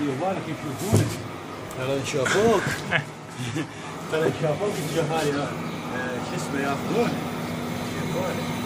يبغالك يشوفونك. ترى شافوك. ترى شافوك الجهال شو اسمه ياخذونك. يشوفونك.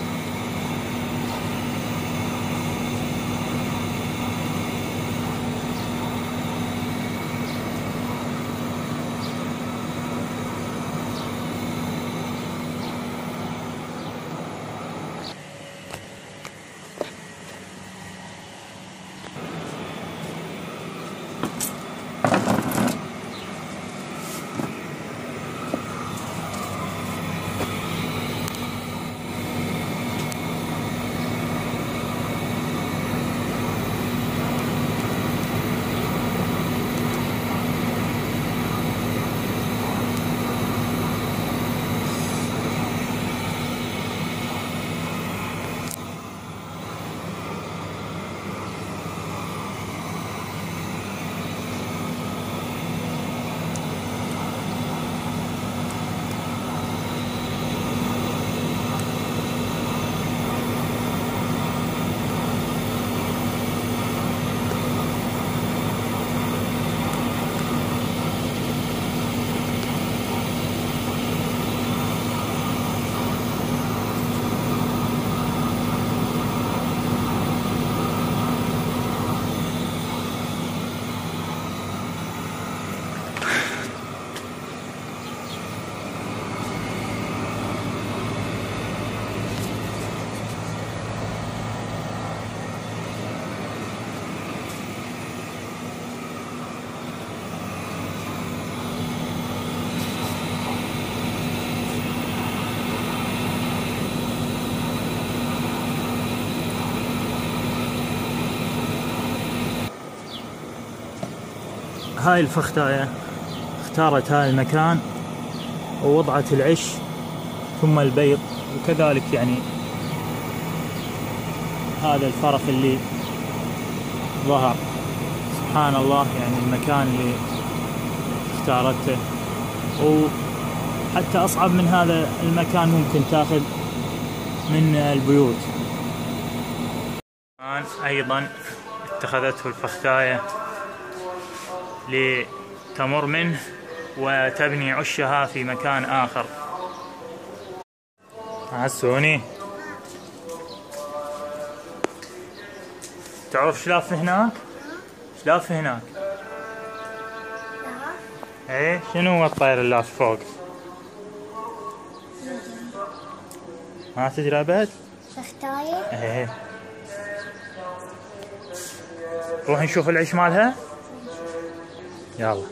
هاي الفخذاية اختارت هاي المكان ووضعت العش ثم البيض، وكذلك يعني هذا الفرخ اللي ظهر. سبحان الله، يعني المكان اللي اختارته. وحتى أصعب من هذا المكان ممكن تاخذ من البيوت. أيضا اتخذته الفخذاية لتمر منه وتبني عشها في مكان آخر. عسوني، تعرف شلاف هناك؟ شلاف هناك؟ ايه، شنو هو الطير اللي فوق؟ ما تدري أبد؟ فخذاية؟ ايه، روح نشوف العيش مالها. يلا.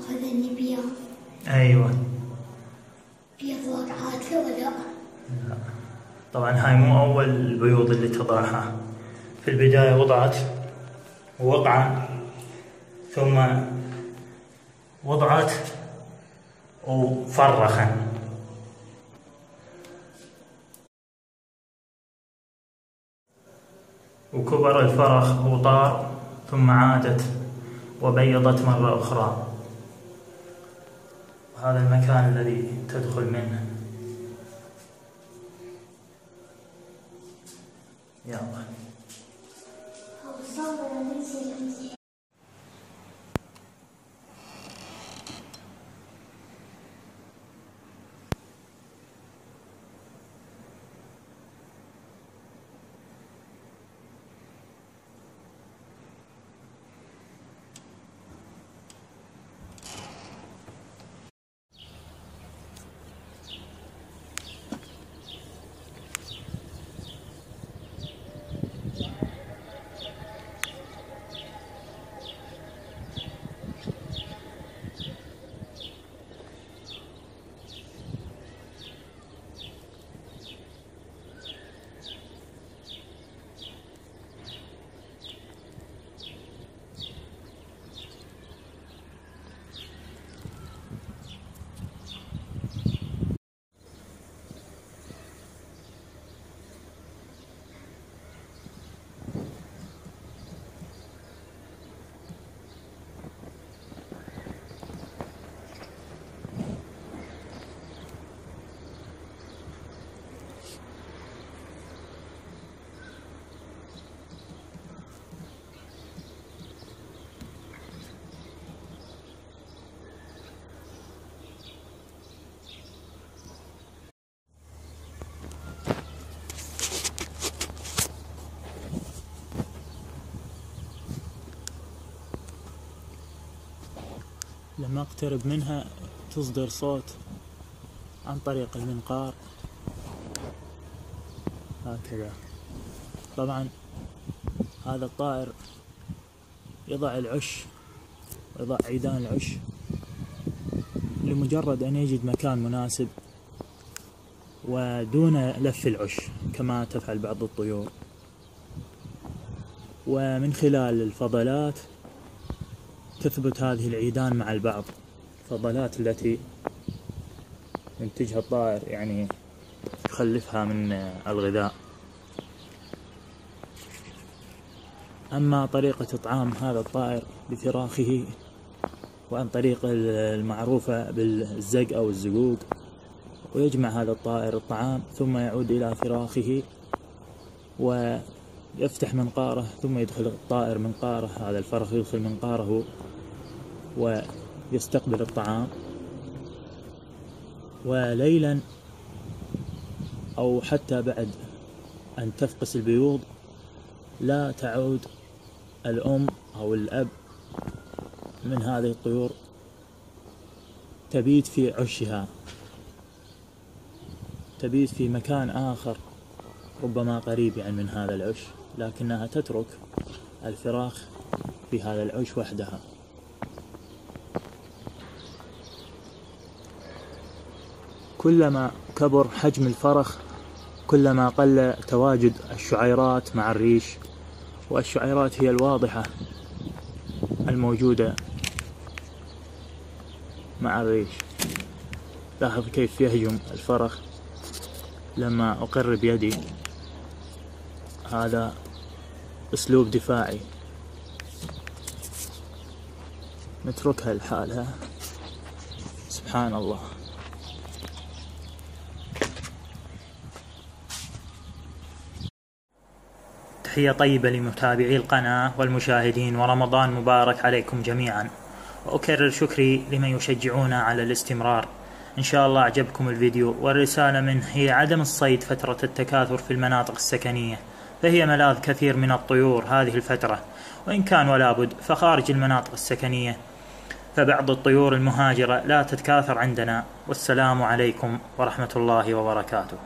هذا النبيان. ايوه. بيض وقعات له ولا؟ لا، طبعا هاي مو اول البيوض اللي تضعها. في البداية وضعت وقعا، ثم وضعت وفرخا. وكبر الفرخ وطار، ثم عادت وبيضت مرة أخرى. وهذا المكان الذي تدخل منه. يلا. لما اقترب منها تصدر صوت عن طريق المنقار هكذا. طبعا هذا الطائر يضع العش ويضع عيدان العش لمجرد أن يجد مكان مناسب ودون لف العش كما تفعل بعض الطيور. ومن خلال الفضلات تثبت هذه العيدان مع البعض، الفضلات التي ينتجها الطائر يعني يخلفها من الغذاء. أما طريقة إطعام هذا الطائر بفراخه وعن طريق المعروفة بالزق أو الزقوق، ويجمع هذا الطائر الطعام ثم يعود إلى فراخه ويفتح منقاره ثم يدخل الطائر منقاره، هذا الفرخ يدخل منقاره ويستقبل الطعام. وليلا أو حتى بعد أن تفقس البيوض لا تعود الأم أو الأب من هذه الطيور تبيت في عشها، تبيت في مكان آخر ربما قريب يعني من هذا العش، لكنها تترك الفراخ في هذا العش وحدها. كلما كبر حجم الفرخ كلما قل تواجد الشعيرات مع الريش، والشعيرات هي الواضحة الموجودة مع الريش. لاحظ كيف يهجم الفرخ لما أقرب يدي، هذا أسلوب دفاعي. نتركها لحالها. سبحان الله. تحية طيبة لمتابعي القناة والمشاهدين، ورمضان مبارك عليكم جميعا، وأكرر شكري لمن يشجعونا على الاستمرار. إن شاء الله أعجبكم الفيديو، والرسالة منه هي عدم الصيد فترة التكاثر في المناطق السكنية، فهي ملاذ كثير من الطيور هذه الفترة، وإن كان ولا بد فخارج المناطق السكنية فبعض الطيور المهاجرة لا تتكاثر عندنا. والسلام عليكم ورحمة الله وبركاته.